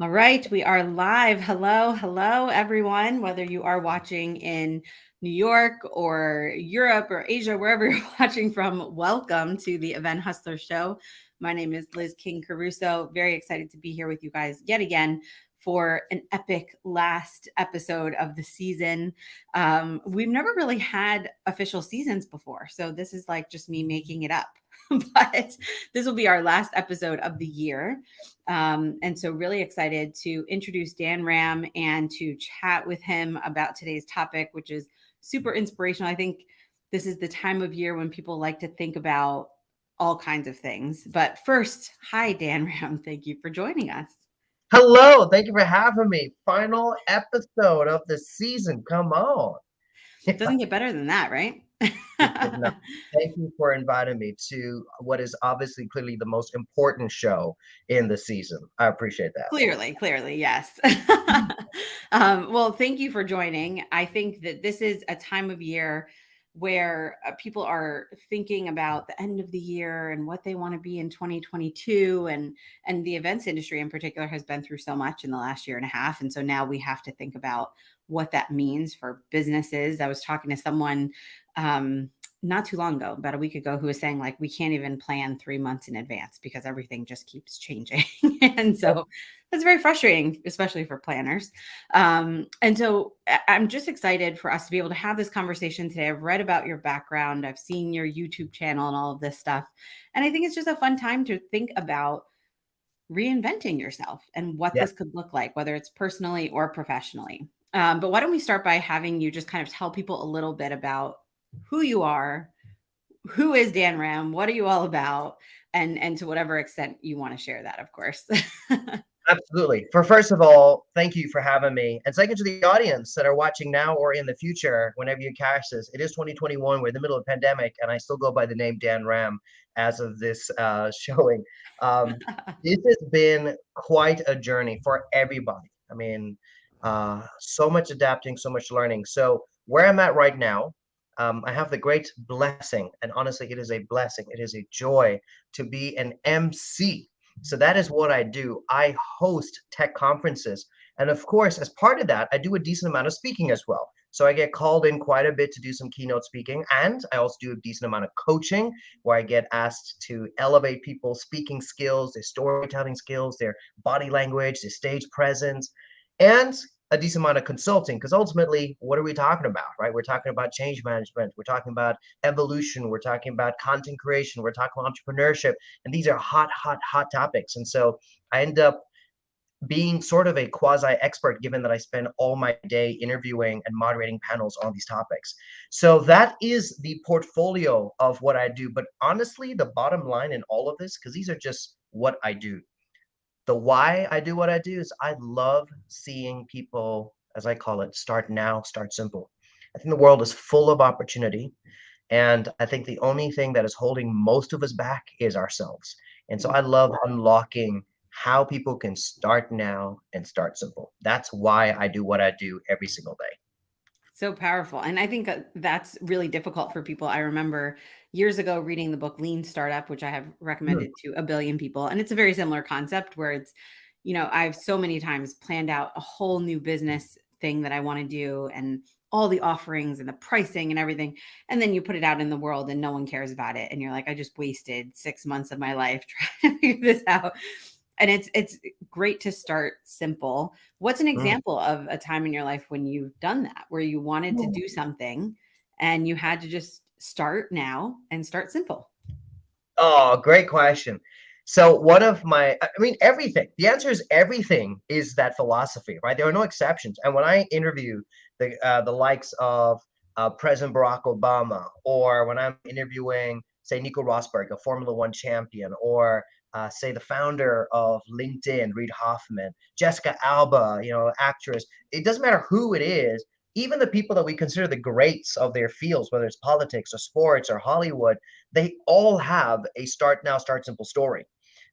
All right, we are live. Hello, everyone. Whether you are watching in New York or Europe or Asia, wherever you're watching from, welcome to the Event Hustler Show. My name is Liz King Caruso. Very excited to be here with you guys yet again for an epic last episode of the season. We've never really had official seasons before, so this is like just me making it up. But this will be our last episode of the year. And so, really excited to introduce Dan Ram and to chat with him about today's topic, which is super inspirational. I think this is the time of year when people like to think about all kinds of things. But first, hi, Dan Ram. Thank you for joining us. Hello, thank you for having me. Final episode of the season. Come on. Doesn't get better than that, right? No, thank you for inviting me to what is obviously clearly the most important show in the season. I appreciate that. Clearly, yes. Well, thank you for joining. I think that this is a time of year where people are thinking about the end of the year and what they want to be in 2022, and the events industry in particular has been through so much in the last year and a half, and so now we have to think about what that means for businesses. I was talking to someone not too long ago, about a week ago, who was saying like we can't even plan 3 months in advance because everything just keeps changing. And so that's very frustrating, especially for planners. And so I'm just excited for us to be able to have this conversation today. I've read about your background, I've seen your YouTube channel and all of this stuff. And I think it's just a fun time to think about reinventing yourself and what Yeah. this could look like, whether it's personally or professionally. But why don't we start by having you just kind of tell people a little bit about who you are, who is Dan Ram, what are you all about, and to whatever extent you want to share that, of course. Absolutely. For first of all, thank you for having me. And second to the audience that are watching now or in the future, whenever you catch this, it is 2021. We're in the middle of a pandemic, and I still go by the name Dan Ram as of this showing. Um, this has been quite a journey for everybody. I mean, so much adapting, so much learning. So where I'm at right now, I have the great blessing, and honestly, it is a blessing. It is a joy to be an MC. So that is what I do. I host tech conferences. And of course, as part of that, I do a decent amount of speaking as well. So I get called in quite a bit to do some keynote speaking. And I also do a decent amount of coaching where I get asked to elevate people's speaking skills, their storytelling skills, their body language, their stage presence, and a decent amount of consulting. Because ultimately, what are we talking about, right? We're talking about change management. We're talking about evolution. We're talking about content creation. We're talking about entrepreneurship, and these are hot topics. And so I end up being sort of a quasi expert, given that I spend all my day interviewing and moderating panels on these topics. So that is the portfolio of what I do. But honestly, the bottom line in all of this, because these are just what I do, the why I do what I do is I love seeing people, as I call it, start now, start simple. I think the world is full of opportunity. And I think the only thing that is holding most of us back is ourselves. And so I love unlocking how people can start now and start simple. That's why I do what I do every single day. So powerful. And I think that's really difficult for people. I remember years ago reading the book Lean Startup, which I have Mm, recommended to a billion people. And it's a very similar concept where it's, I've so many times planned out a whole new business thing that I want to do and all the offerings and the pricing and everything. And then you put it out in the world and no one cares about it. And you're like, I just wasted 6 months of my life trying to figure this out. And it's great to start simple. What's an mm. example of a time in your life when you've done that, where you wanted to do something and you had to just start now and start simple? Oh, great question. So one of my, I mean, everything. The answer is everything is that philosophy, right? There are no exceptions. And when I interview the likes of President Barack Obama, or when I'm interviewing, say, Nico Rosberg, a Formula One champion, or say the founder of LinkedIn, Reid Hoffman, Jessica Alba, actress. It doesn't matter who it is. Even the people that we consider the greats of their fields, whether it's politics or sports or Hollywood, they all have a start now, start simple story.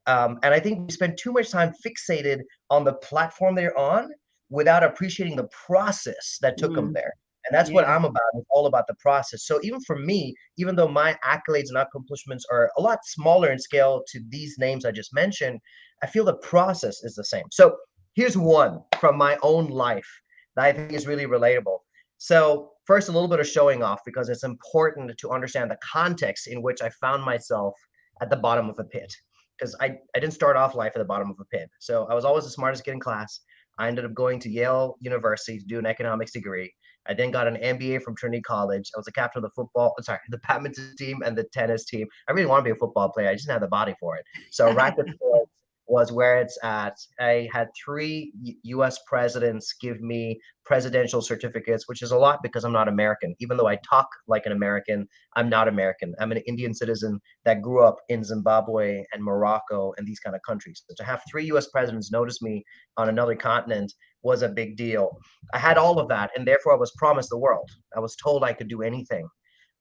And I think we spend too much time fixated on the platform they're on without appreciating the process that took them Mm, there. And that's what yeah. I'm about. It's all about the process. So even for me, even though my accolades and accomplishments are a lot smaller in scale to these names I just mentioned, I feel the process is the same. So Here's one from my own life that I think is really relatable. So, first, a little bit of showing off because it's important to understand the context in which I found myself at the bottom of a pit. Because I didn't start off life at the bottom of a pit. So, I was always the smartest kid in class. I ended up going to Yale University to do an economics degree. I then got an MBA from Trinity College. I was the captain of the the badminton team and the tennis team. I really want to be a football player. I just didn't have the body for it. So racket sports was where it's at. I had three US presidents give me presidential certificates, which is a lot because I'm not American. Even though I talk like an American, I'm not American. I'm an Indian citizen that grew up in Zimbabwe and Morocco and these kind of countries. So to have three US presidents notice me on another continent was a big deal. I had all of that, and therefore I was promised the world. I was told I could do anything.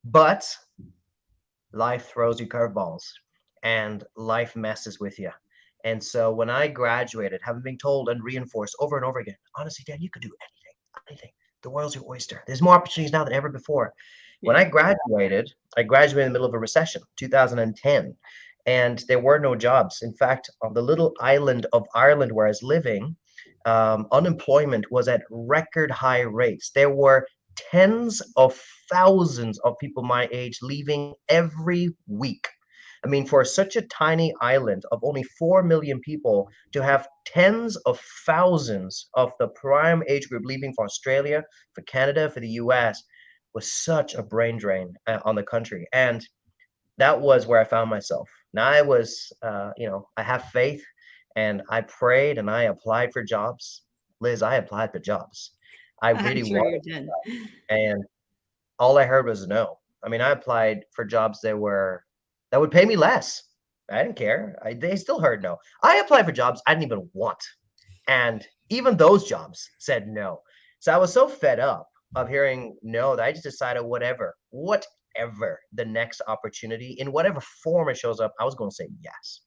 But life throws you curveballs and life messes with you. And so when I graduated, having been told and reinforced over and over again, honestly, Dan, you could do anything. The world's your oyster. There's more opportunities now than ever before. When Yeah. I graduated in the middle of a recession, 2010, and there were no jobs. In fact, on the little island of Ireland where I was living, unemployment was at record high rates. There were tens of thousands of people my age leaving every week. I mean, for such a tiny island of only 4 million people to have tens of thousands of the prime age group leaving for Australia, for Canada, for the US was such a brain drain on the country. And that was where I found myself. Now I was, I have faith and I prayed and I applied for jobs. Liz, I applied for jobs. I I'm really sure you wanted, did. and all I heard was no. I mean, I applied for jobs that would pay me less. I didn't care. They still heard no. I applied for jobs I didn't even want, and even those jobs said no. So I was so fed up of hearing no that I just decided whatever the next opportunity in whatever form it shows up, I was going to say yes.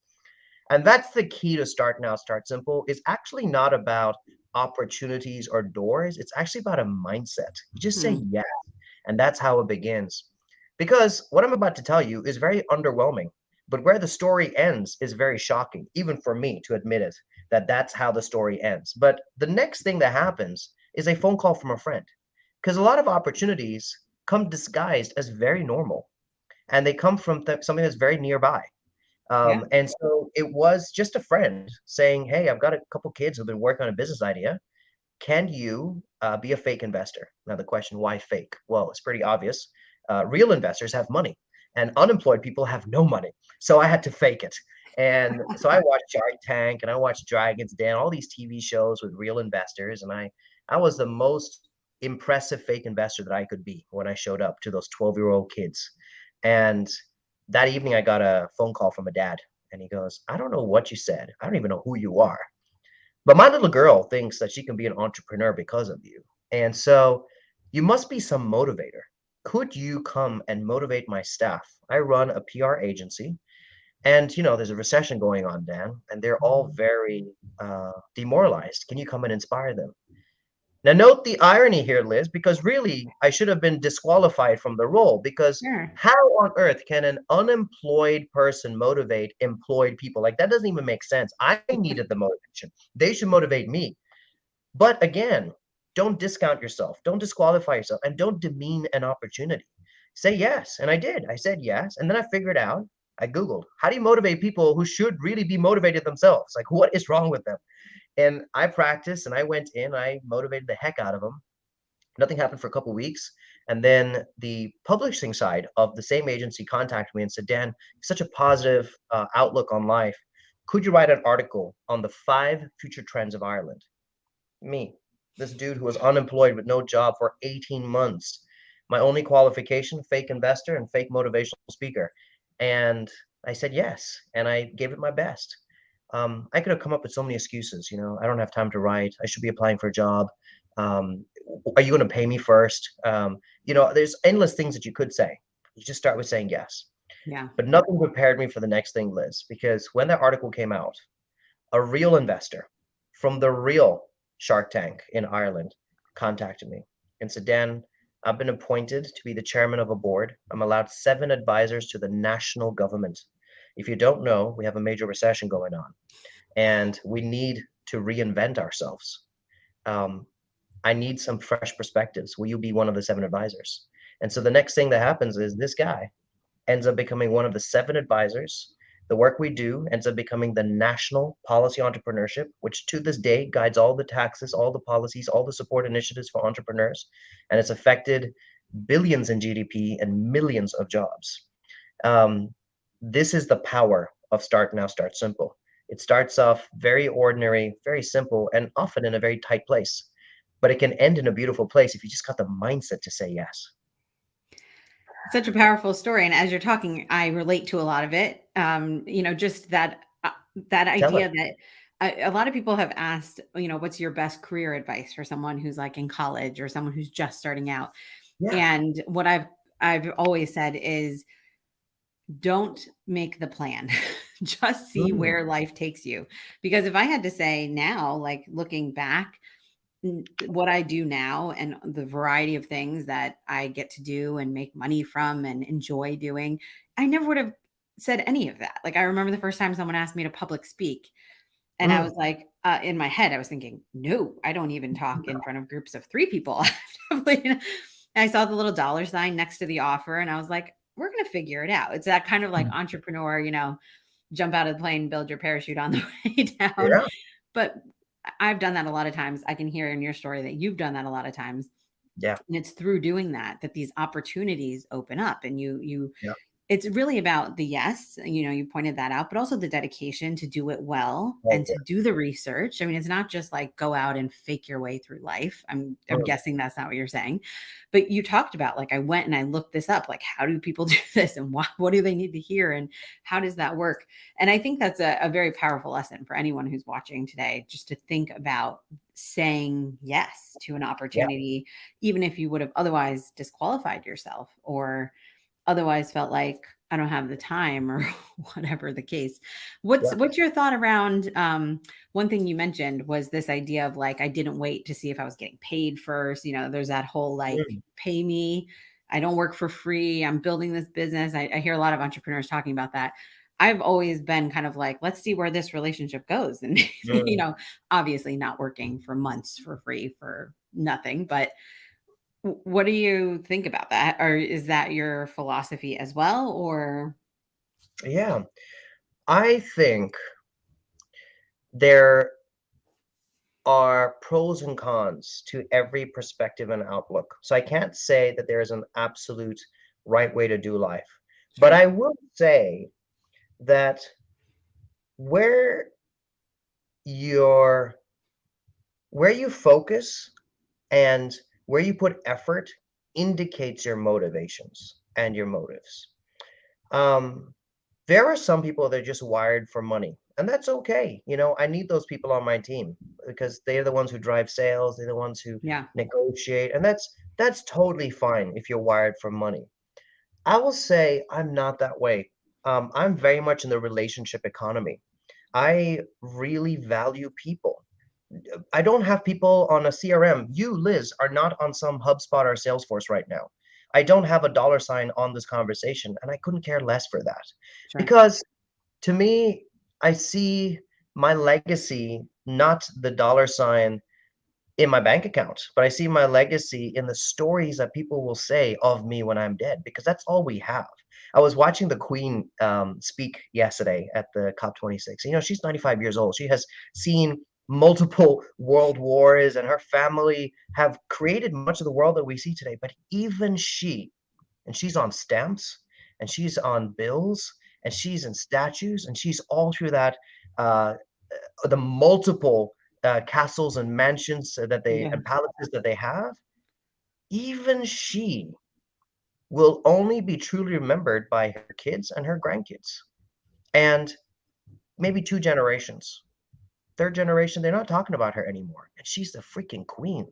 And that's the key to Start Now, Start Simple. Is actually not about opportunities or doors. It's actually about a mindset. You just say Hmm. yes. And that's how it begins. Because what I'm about to tell you is very underwhelming, but where the story ends is very shocking, even for me to admit it, that that's how the story ends. But the next thing that happens is a phone call from a friend. Because a lot of opportunities come disguised as very normal and they come from something that's very nearby. Yeah. And so it was just a friend saying, "Hey, I've got a couple kids who've been working on a business idea. Can you be a fake investor?" Now, the question, why fake? Well, it's pretty obvious. Real investors have money, and unemployed people have no money. So I had to fake it. And so I watched Shark Tank and I watched Dragon's Den, all these TV shows with real investors. And I was the most impressive fake investor that I could be when I showed up to those 12-year-old kids. And that evening, I got a phone call from a dad. And he goes, "I don't know what you said. I don't even know who you are. But my little girl thinks that she can be an entrepreneur because of you. And so you must be some motivator. Could you come and motivate my staff? I run a PR agency, and there's a recession going on, Dan, and they're all very demoralized. Can you come and inspire them?" Now, note the irony here, Liz, because really I should have been disqualified from the role because Sure. how on earth can an unemployed person motivate employed people? Like, that doesn't even make sense. I needed the motivation. They should motivate me. But again, don't discount yourself, don't disqualify yourself, and don't demean an opportunity. Say yes. And I did. I said yes. And then I figured out, I Googled, how do you motivate people who should really be motivated themselves? Like, what is wrong with them? And I practiced and I went in, I motivated the heck out of them. Nothing happened for a couple weeks. And then the publishing side of the same agency contacted me and said, "Dan, such a positive outlook on life. Could you write an article on the 5 future trends of Ireland?" Me, this dude who was unemployed with no job for 18 months. My only qualification, fake investor and fake motivational speaker. And I said yes, and I gave it my best. I could have come up with so many excuses. I don't have time to write. I should be applying for a job. Um, are you going to pay me first? There's endless things that you could say. You just start with saying yes. Yeah. But nothing prepared me for the next thing, Liz, because when that article came out, a real investor from the real Shark Tank in Ireland contacted me and said, "Dan, I've been appointed to be the chairman of a board. I'm allowed 7 advisors to the national government. If you don't know, we have a major recession going on, and we need to reinvent ourselves. Um, I need some fresh perspectives. Will you be one of the 7 advisors? And so the next thing that happens is this guy ends up becoming one of the 7 advisors. The work we do ends up becoming the National Policy Entrepreneurship, which to this day guides all the taxes, all the policies, all the support initiatives for entrepreneurs. And it's affected billions in GDP and millions of jobs. Um, this is the power of Start Now, Start Simple. It starts off very ordinary, very simple, and often in a very tight place. But it can end in a beautiful place if you just got the mindset to say yes. Such a powerful story. And as you're talking, I relate to a lot of it. Just that Tell it. idea that a lot of people have asked, what's your best career advice for someone who's like in college or someone who's just starting out? Yeah. And what I've always said is don't make the plan. Just see Mm, where life takes you. Because if I had to say now, like looking back, what I do now and the variety of things that I get to do and make money from and enjoy doing, I never would have said any of that. Like I remember the first time someone asked me to public speak, and I mm. was like, in my head, I was thinking, no, I don't even talk in front of groups of 3 people. And I saw the little dollar sign next to the offer, and I was like, we're going to figure it out. It's that kind of like entrepreneur, jump out of the plane, build your parachute on the way down. Yeah, But I've done that a lot of times. I can hear in your story that you've done that a lot of times. yeah, And it's through doing that that these opportunities open up, and you yeah. it's really about the yes, you pointed that out, but also the dedication to do it well Oh, and to do the research. I mean, it's not just like go out and fake your way through life. I'm yeah. guessing that's not what you're saying. But you talked about like I went and I looked this up, like how do people do this and what do they need to hear and how does that work? And I think that's a very powerful lesson for anyone who's watching today, just to think about saying yes to an Yeah. opportunity, even if you would have otherwise disqualified yourself or otherwise felt like I don't have the time or whatever the case. What's Yeah. what's your thought around one thing you mentioned was this idea of like I didn't wait to see if I was getting paid first. There's that whole like Mm, pay me. I don't work for free. I'm building this business. I hear a lot of entrepreneurs talking about that. I've always been kind of like, let's see where this relationship goes. And, mm. obviously not working for months for free for nothing, but what do you think about that? Or is that your philosophy as well? Or Yeah. I think there are pros and cons to every perspective and outlook. So I can't say that there is an absolute right way to do life. But sure. I will say that where your where you focus and where you put effort indicates your motivations and your motives. Um, there are some people that are just wired for money, and that's okay. I need those people on my team because they're the ones who drive sales, they're the ones who Yeah. negotiate, and that's totally fine if you're wired for money. I will say I'm not that way. I'm very much in the relationship economy. I really value people. I don't have people on a CRM. You, Liz, are not on some HubSpot or Salesforce right now. I don't have a dollar sign on this conversation, and I couldn't care less for that. Sure. Because to me, I see my legacy, not the dollar sign in my bank account, but I see my legacy in the stories that people will say of me when I'm dead, because that's all we have. I was watching the Queen speak yesterday at the COP26. She's 95 years old. She has seen multiple world wars, and her family have created much of the world that we see today. But even she, and she's on stamps, and she's on bills, and she's in statues, and she's all through that uh, the multiple castles and mansions that they Yeah. and palaces that they have, even she will only be truly remembered by her kids and her grandkids, and maybe 2 generations. Third generation, they're not talking about her anymore, and she's the freaking queen,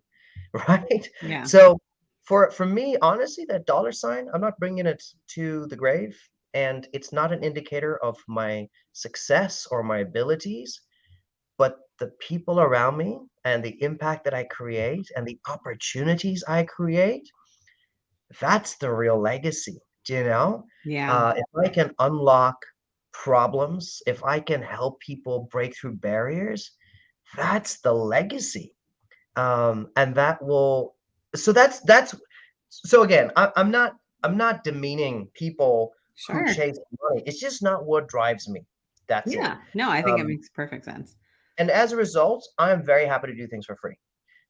right? Yeah. So for me, honestly, that dollar sign, I'm not bringing it to the grave, and it's not an indicator of my success or my abilities. But the people around me and the impact that I create and the opportunities I create, that's the real legacy, do you know? Yeah. If I can unlock problems, if I can help people break through barriers, that's the legacy. And that will, so that's, so again, I'm not demeaning people who Sure. chase money. It's just not what drives me. That's it. Yeah. No, I think it Um, makes perfect sense. and as a result, I'm very happy to do things for free.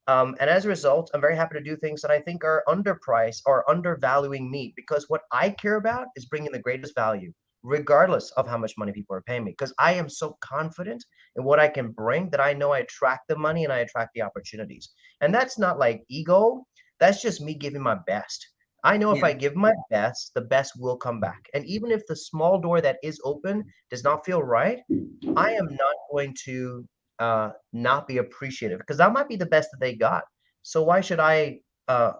And as a result, I'm very happy to do things that I think are underpriced or undervaluing me, because what I care about is bringing the greatest value, regardless of how much money people are paying me. Because I am so confident in what I can bring that I know I attract the money and I attract the opportunities. And that's not like ego, that's just me giving my best. I know if Yeah. I give my best, the best will come back. And even if the small door that is open does not feel right, I am not going to not be appreciative, because that might be the best that they got. So why should I, uh,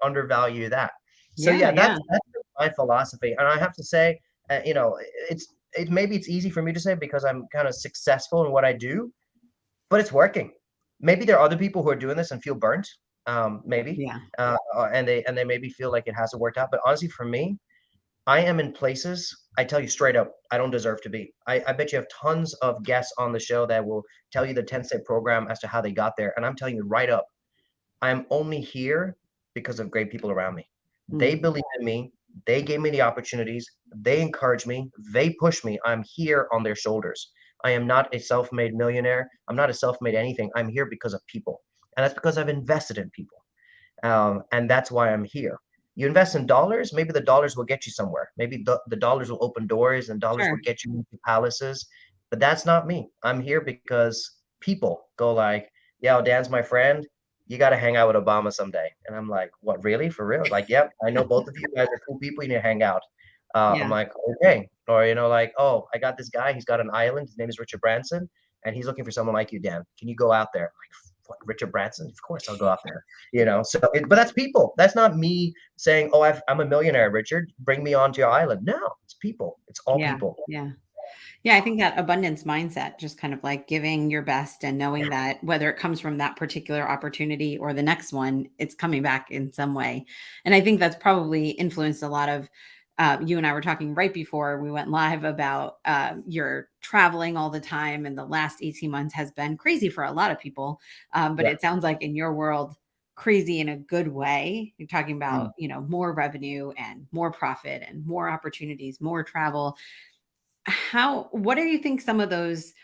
undervalue that? So Yeah. yeah, Yeah. that's my philosophy. And I have to say, maybe it's easy for me to say because I'm kind of successful in what I do, but it's working. Maybe there are other people who are doing this and feel burnt, maybe, Yeah. and they maybe feel like it hasn't worked out. But honestly, for me, I am in places, I tell you straight up, I don't deserve to be. I bet you have tons of guests on the show that will tell you the 10-step program as to how they got there. And I'm telling you right up, I'm only here because of great people around me. They Mm. believe in me. They gave me the opportunities. They encourage me. They push me. I'm here on their shoulders. I am not a self-made millionaire. I'm not a self-made anything. I'm here because of people. And that's because I've invested in people. And that's why I'm here. You invest in dollars, maybe the dollars will get you somewhere. Maybe the dollars will open doors and dollars will Sure. get you into palaces. But that's not me. I'm here because people go like, "Yo, Dan's my friend. You got to hang out with Obama someday." And I'm like, "What, really? For real?" Like, "Yep, I know both of you guys are cool people. You need to hang out." I'm Yeah. like, "Okay." Or, like, "Oh, I got this guy. He's got an island. His name is Richard Branson, and he's looking for someone like you, Dan. Can you go out there?" I'm like, "What, Richard Branson? Of course I'll go out there." But that's people. That's not me saying, "Oh, I'm a millionaire, Richard, bring me onto your island." No, it's people. It's all Yeah. people. Yeah. Yeah, I think that abundance mindset, just kind of like giving your best and knowing that whether it comes from that particular opportunity or the next one, it's coming back in some way. And I think that's probably influenced a lot of, you and I were talking right before we went live about your traveling all the time. And the last 18 months has been crazy for a lot of people. But Yeah. it sounds like in your world, crazy in a good way. You're talking Mm. about, more revenue and more profit and more opportunities, more travel. What do you think some of those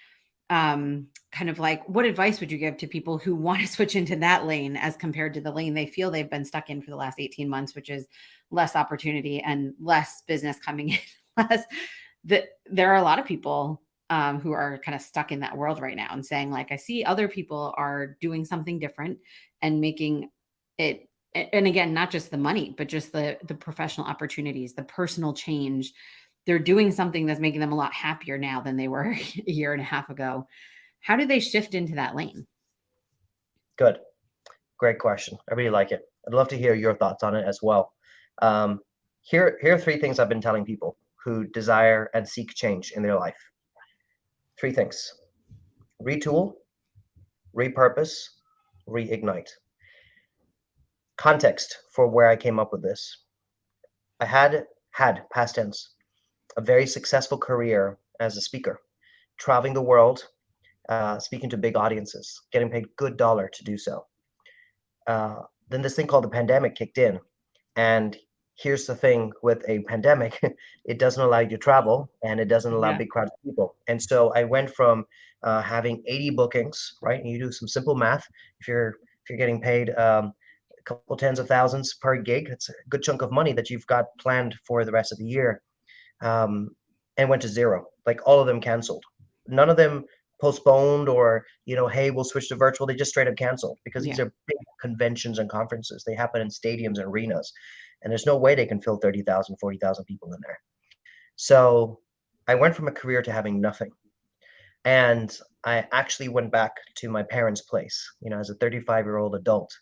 kind of like what advice would you give to people who want to switch into that lane as compared to the lane they feel they've been stuck in for the last 18 months, which is less opportunity and less business coming in? less that There are a lot of people who are kind of stuck in that world right now and saying like, I see other people are doing something different and making it, and again, not just the money, but just the professional opportunities, the personal change. They're doing something that's making them a lot happier now than they were a year and a half ago. How do they shift into that lane? Good. Great question. I really like it. I'd love to hear your thoughts on it as well. Um, here are three things I've been telling people who desire and seek change in their life. Three things: retool, repurpose, reignite. Context for where I came up with this. I had past tense a very successful career as a speaker, traveling the world, speaking to big audiences, getting paid good dollar to do so. Uh, then this thing called the pandemic kicked in, and here's the thing with a pandemic: it doesn't allow you to travel, and it doesn't allow Yeah. big crowds of people. And so I went from having 80 bookings, right? And you do some simple math. If you're getting paid a couple tens of thousands per gig, it's a good chunk of money that you've got planned for the rest of the year, um, and went to zero. Like all of them canceled. None of them postponed or, hey, we'll switch to virtual. They just straight up canceled because these Yeah. are big conventions and conferences. They happen in stadiums and arenas, and there's no way they can fill 30,000, 40,000 people in there. So I went from a career to having nothing. And I actually went back to my parents' place, as a 35-year-old adult.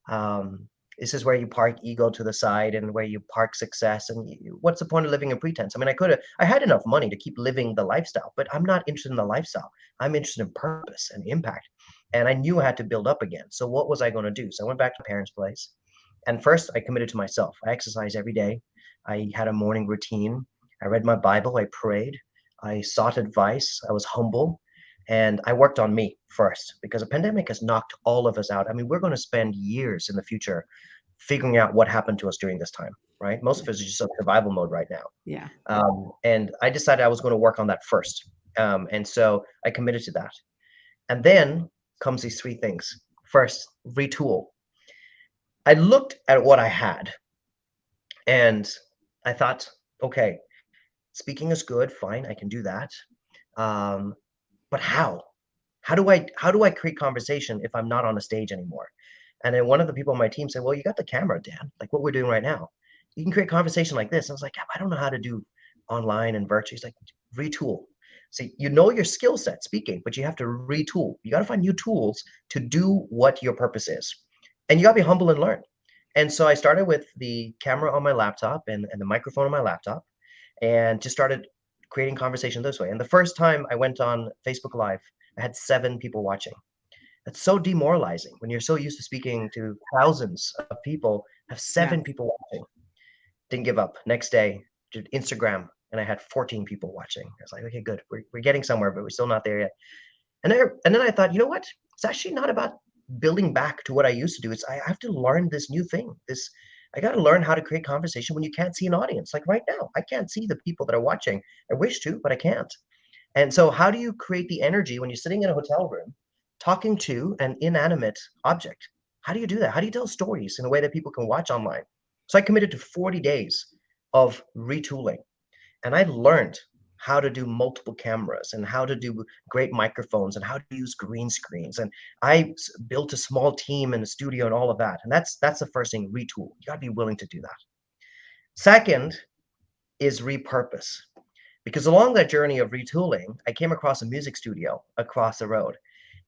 Um, this is where you park ego to the side and where you park success. And what's the point of living in pretense? I mean, I had enough money to keep living the lifestyle, but I'm not interested in the lifestyle. I'm interested in purpose and impact. And I knew I had to build up again. So what was I going to do? So I went back to my parents' place. And first, I committed to myself. I exercised every day. I had a morning routine. I read my Bible. I prayed. I sought advice. I was humble. And I worked on me first because a pandemic has knocked all of us out. I mean, we're going to spend years in the future figuring out what happened to us during this time, right? Most Yeah. of us are just in survival mode right now. Yeah. And I decided I was going to work on that first. And so I committed to that. And then comes these three things. First, retool. I looked at what I had and I thought, okay, speaking is good, fine, I can do that. Um, but how? How do I create conversation if I'm not on a stage anymore? And then one of the people on my team said, "Well, you got the camera, Dan. Like what we're doing right now. You can create conversation like this." I was like, "Yeah, I don't know how to do online and virtual." He's like, "Retool." See, you know your skill set speaking, but you have to retool. You got to find new tools to do what your purpose is. And you got to be humble and learn. And so I started with the camera on my laptop and the microphone on my laptop and just started creating conversation this way. And the first time I went on Facebook Live, I had 7 people watching. That's so demoralizing when you're so used to speaking to thousands of people, have Yeah. 7 people watching. Didn't give up. Next day, did Instagram, and I had 14 people watching. I was like, okay, good. We're getting somewhere, but we're still not there yet. And then I thought, you know what? It's actually not about building back to what I used to do. It's I have to learn this new thing. This I got to learn how to create conversation when you can't see an audience. Like right now, I can't see the people that are watching. I wish to, but I can't. And so, how do you create the energy when you're sitting in a hotel room talking to an inanimate object? How do you do that? How do you tell stories in a way that people can watch online? So, I committed to 40 days of retooling and I learned how to do multiple cameras and how to do great microphones and how to use green screens. And built a small team in the studio and all of that. And that's the first thing, retool. You got to be willing to do that. Second is repurpose. Because along that journey of retooling, I came across a music studio across the road.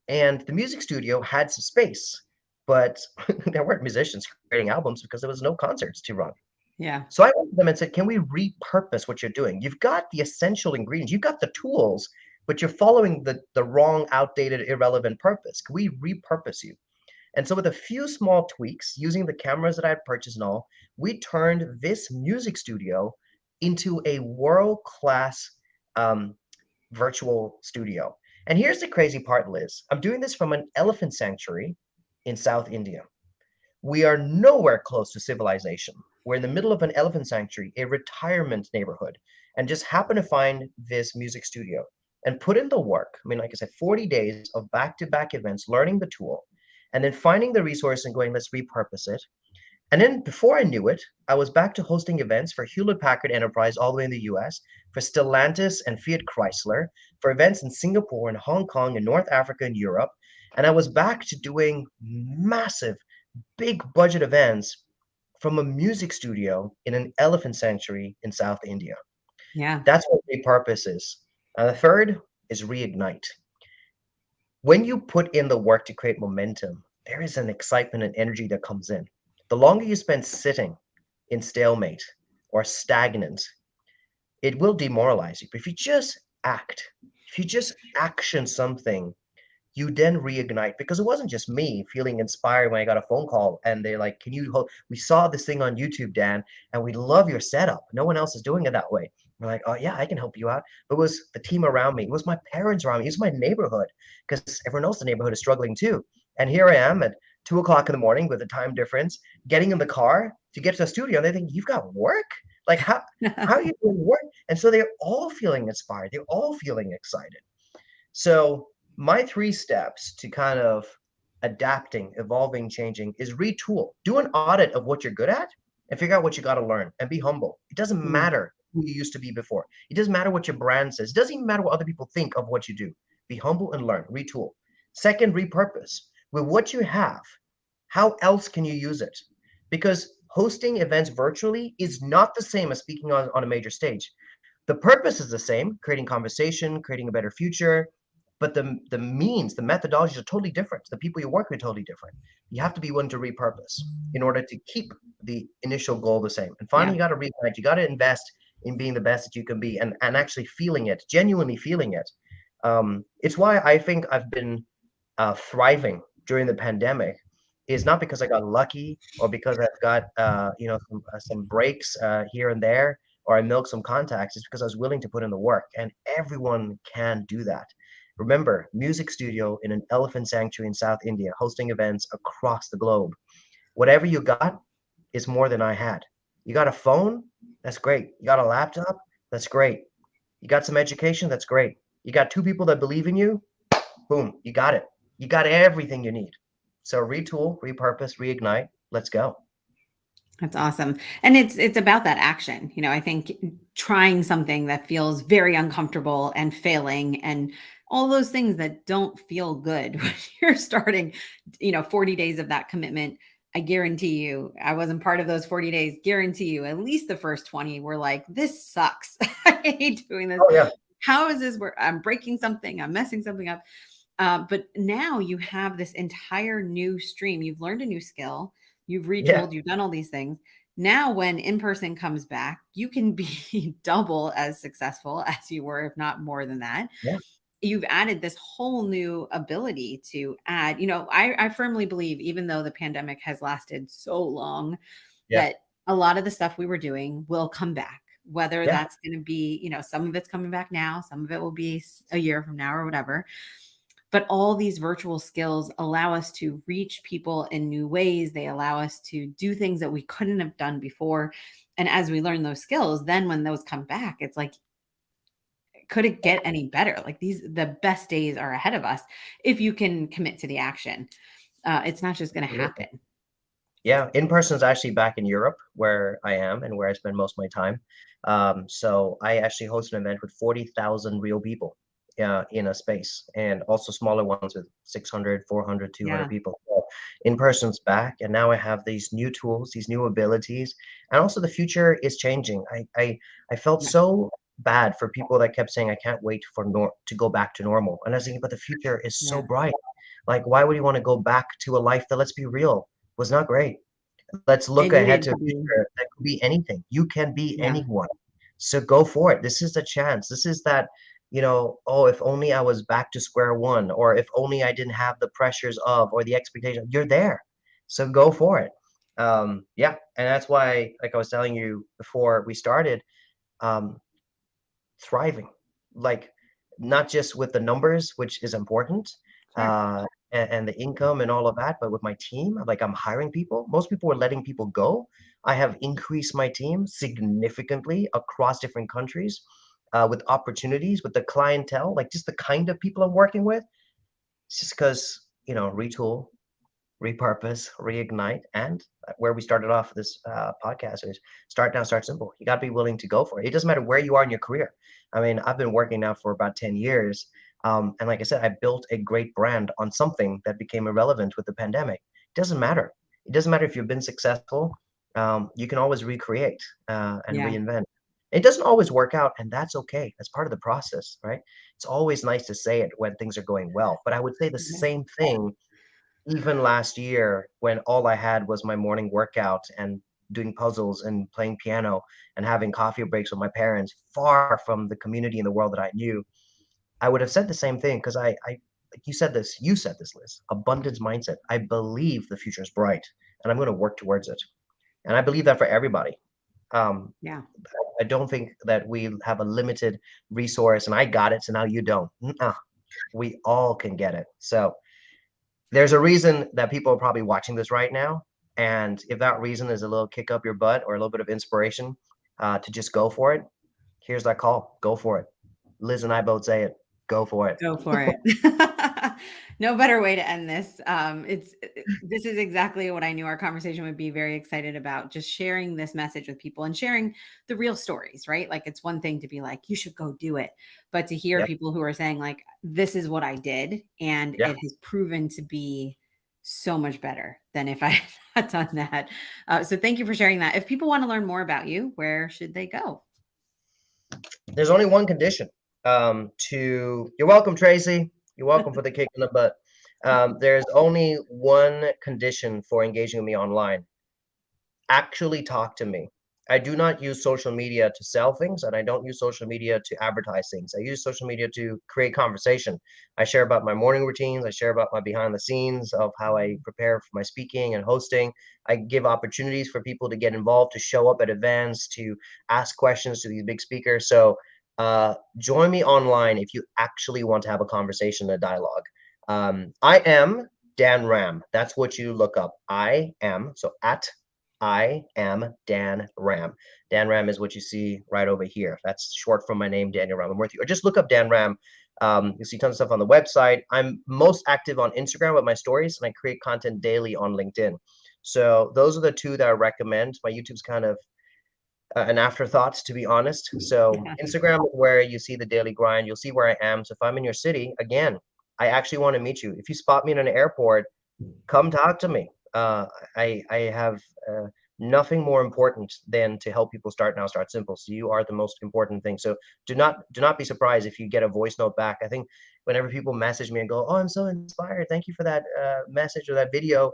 And the music studio had some space, but there weren't musicians creating albums because there was no concerts to run. Yeah. So I went to them and said, "Can we repurpose what you're doing? You've got the essential ingredients, you've got the tools, but you're following the wrong, outdated, irrelevant purpose. Can we repurpose you?" And so with a few small tweaks, using the cameras that I had purchased and all, we turned this music studio into a world-class um, virtual studio. And here's the crazy part, Liz. I'm doing this from an elephant sanctuary in South India. We are nowhere close to civilization. We're in the middle of an elephant sanctuary, a retirement neighborhood, and just happen to find this music studio and put in the work. I mean, like I said, 40 days of back-to-back events, learning the tool, and then finding the resource and going, let's repurpose it. And then before I knew it, I was back to hosting events for Hewlett Packard Enterprise all the way in the US, for Stellantis and Fiat Chrysler, for events in Singapore and Hong Kong and North Africa and Europe. And I was back to doing massive, big budget events from a music studio in an elephant sanctuary in South India. Yeah. That's what repurpose is. And the third is reignite. When you put in the work to create momentum, there is an excitement and energy that comes in. The longer you spend sitting in stalemate or stagnant, it will demoralize you. But if you just act, if you just action something, you then reignite because it wasn't just me feeling inspired when I got a phone call and they're like, we saw this thing on YouTube, Dan, and we love your setup. No one else is doing it that way. We're like, oh yeah, I can help you out. But it was the team around me. It was my parents around me. It was my neighborhood because everyone else in the neighborhood is struggling too. And here I am at 2 o'clock in the morning with a time difference, getting in the car to get to the studio. And they think, you've got work? Like how are you doing work? And so they're all feeling inspired. They're all feeling excited. So my 3 steps to kind of adapting, evolving, changing is retool. Do an audit of what you're good at and figure out what you got to learn and be humble. It doesn't Mm. matter who you used to be before. It doesn't matter what your brand says. It doesn't even matter what other people think of what you do. Be humble and learn, retool. Second, repurpose. With what you have, how else can you use it? Because hosting events virtually is not the same as speaking on a major stage. The purpose is the same, creating conversation, creating a better future, but the means, the methodologies are totally different. The people you work with are totally different. You have to be willing to repurpose in order to keep the initial goal the same. And finally, Yeah. you got to reignite. You got to invest in being the best that you can be and actually feeling it, genuinely feeling it. It's why I think I've been thriving during the pandemic is not because I got lucky or because I've got some breaks here and there or I milked some contacts. It's because I was willing to put in the work, and everyone can do that. Remember, music studio in an elephant sanctuary in South India, hosting events across the globe. Whatever you got is more than I had. You got a phone? That's great. You got a laptop? That's great. You got some education? That's great. You got two people that believe in you? Boom, you got it. You got everything you need. So retool, repurpose, reignite. Let's go. That's awesome. And it's about that action. I think trying something that feels very uncomfortable and failing and all those things that don't feel good when you're starting, 40 days of that commitment. I guarantee you, I wasn't part of those 40 days. Guarantee you, at least the first 20 were like, this sucks. I hate doing this. Oh yeah. How is this where I'm breaking something? I'm messing something up. But now you have this entire new stream. You've learned a new skill. You've Yeah. retooled, you've done all these things. Now, when in person comes back, you can be double as successful as you were, if not more than that. Yeah. You've added this whole new ability to add, I firmly believe, even though the pandemic has lasted so long, Yeah. that a lot of the stuff we were doing will come back, whether Yeah. that's going to be, some of it's coming back now, some of it will be a year from now or whatever. But all these virtual skills allow us to reach people in new ways. They allow us to do things that we couldn't have done before. And as we learn those skills, then when those come back, it's like, could it get any better? Like the best days are ahead of us if you can commit to the action. It's not just going to Absolutely. happen. Yeah, in person is actually back in Europe where I am and where I spend most of my time. So I actually host an event with 40,000 real people in a space, and also smaller ones with 600, 400, 200 Yeah. people. So in person's back, and now I have these new tools, these new abilities, and also the future is changing. I felt Yeah. so bad for people that kept saying I can't wait for to go back to normal. And I was thinking, but the future is so Yeah. bright. Like, why would you want to go back to a life that, let's be real, was not great? Let's It look ahead needed to to a be. future that could be anything. You can be Yeah. anyone. So go for it. This is the chance. This is that, oh, if only I was back to square one, or if only I didn't have the pressures of, or the expectation. You're there. So go for it. Yeah. And that's why, like I was telling you before we started, um, thriving, like not just with the numbers, which is important, Sure. and the income and all of that, but with my team, like I'm hiring people. Most people are letting people go. I have increased my team significantly across different countries, with opportunities, with the clientele, like just the kind of people I'm working with. It's just because, retool, repurpose, reignite, and where we started off this podcast is start now, start simple. You got to be willing to go for it. It doesn't matter where you are in your career. I mean, I've been working now for about 10 years. And like I said, I built a great brand on something that became irrelevant with the pandemic. It doesn't matter. It doesn't matter if you've been successful. You can always recreate and Yeah. reinvent. It doesn't always work out, and that's okay. That's part of the process, right? It's always nice to say it when things are going well. But I would say the Yeah. same thing even last year when all I had was my morning workout and doing puzzles and playing piano and having coffee breaks with my parents, far from the community and the world that I knew, I would have said the same thing because like you said this, Liz, abundance mindset. I believe the future is bright and I'm going to work towards it. And I believe that for everybody. Um, Yeah. I don't think that we have a limited resource and I got it, so now you don't. Nuh-uh. We all can get it. So there's a reason that people are probably watching this right now. And if that reason is a little kick up your butt or a little bit of inspiration to just go for it, here's that call. Go for it. Liz and I both say it. Go for it. Go for it. No better way to end this. This is exactly what I knew our conversation would be. Very excited about just sharing this message with people and sharing the real stories, right? Like it's one thing to be like, you should go do it, but to hear Yeah. people who are saying like, this is what I did, and Yeah. it has proven to be so much better than if I had not done that. So thank you for sharing that. If people want to learn more about you, where should they go? There's only one condition. You're welcome, Tracy. You're welcome for the kick in the butt. There's only one condition for engaging with me online. Actually talk to me. I do not use social media to sell things, and I don't use social media to advertise things. I use social media to create conversation. I share about my morning routines. I share about my behind the scenes of how I prepare for my speaking and hosting. I give opportunities for people to get involved, to show up at events, to ask questions to these big speakers. So Join me online if you actually want to have a conversation, a dialogue. I am Dan Ram. That's what you look up. I am Dan Ram. Dan Ram is what you see right over here. That's short for my name, Daniel Ramamurthy. Or just look up Dan Ram. You'll see tons of stuff on the website. I'm most active on Instagram with my stories, and I create content daily on LinkedIn. So those are the two that I recommend. My YouTube's kind of an afterthought, to be honest. So Instagram is where you see the daily grind. You'll see where I am. So if I'm in your city, again, I actually want to meet you. If you spot me in an airport, come talk to me. I have nothing more important than to help people start now, start simple. So you are the most important thing. So do not be surprised if you get a voice note back. I think whenever people message me and go, "Oh, I'm so inspired. Thank you for that message or that video,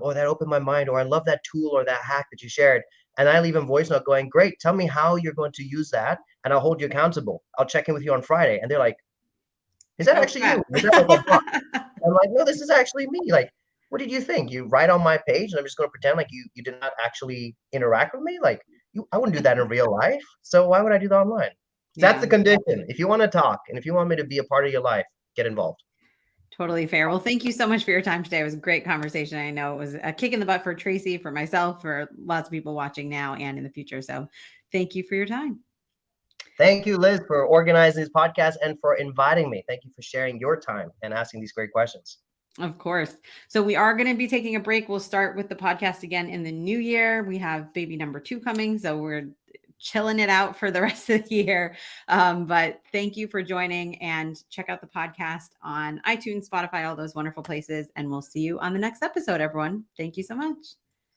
or that opened my mind, or I love that tool or that hack that you shared." And I leave a voice note going, "Great, tell me how you're going to use that, and I'll hold you accountable. I'll check in with you on Friday." And they're like, "Is that Oh, actually you? Is that like a bot?" I'm like, "No, this is actually me. Like, what did you think? You write on my page, and I'm just going to pretend like you did not actually interact with me? Like, I wouldn't do that in real life. So why would I do that online?" So that's Yeah, the condition. If you want to talk, and if you want me to be a part of your life, get involved. totally fair. Well, thank you so much for your time today. It was a great conversation. I know it was a kick in the butt for Tracy, for myself, for lots of people watching now and in the future. So thank you for your time. Thank you, Liz, for organizing this podcast and for inviting me. Thank you for sharing your time and asking these great questions. Of course. So we are going to be taking a break. We'll start with the podcast again in the new year. We have baby number 2 coming, so we're chilling it out for the rest of the year. But thank you for joining, and check out the podcast on iTunes, Spotify, all those wonderful places. And we'll see you on the next episode, everyone. Thank you so much.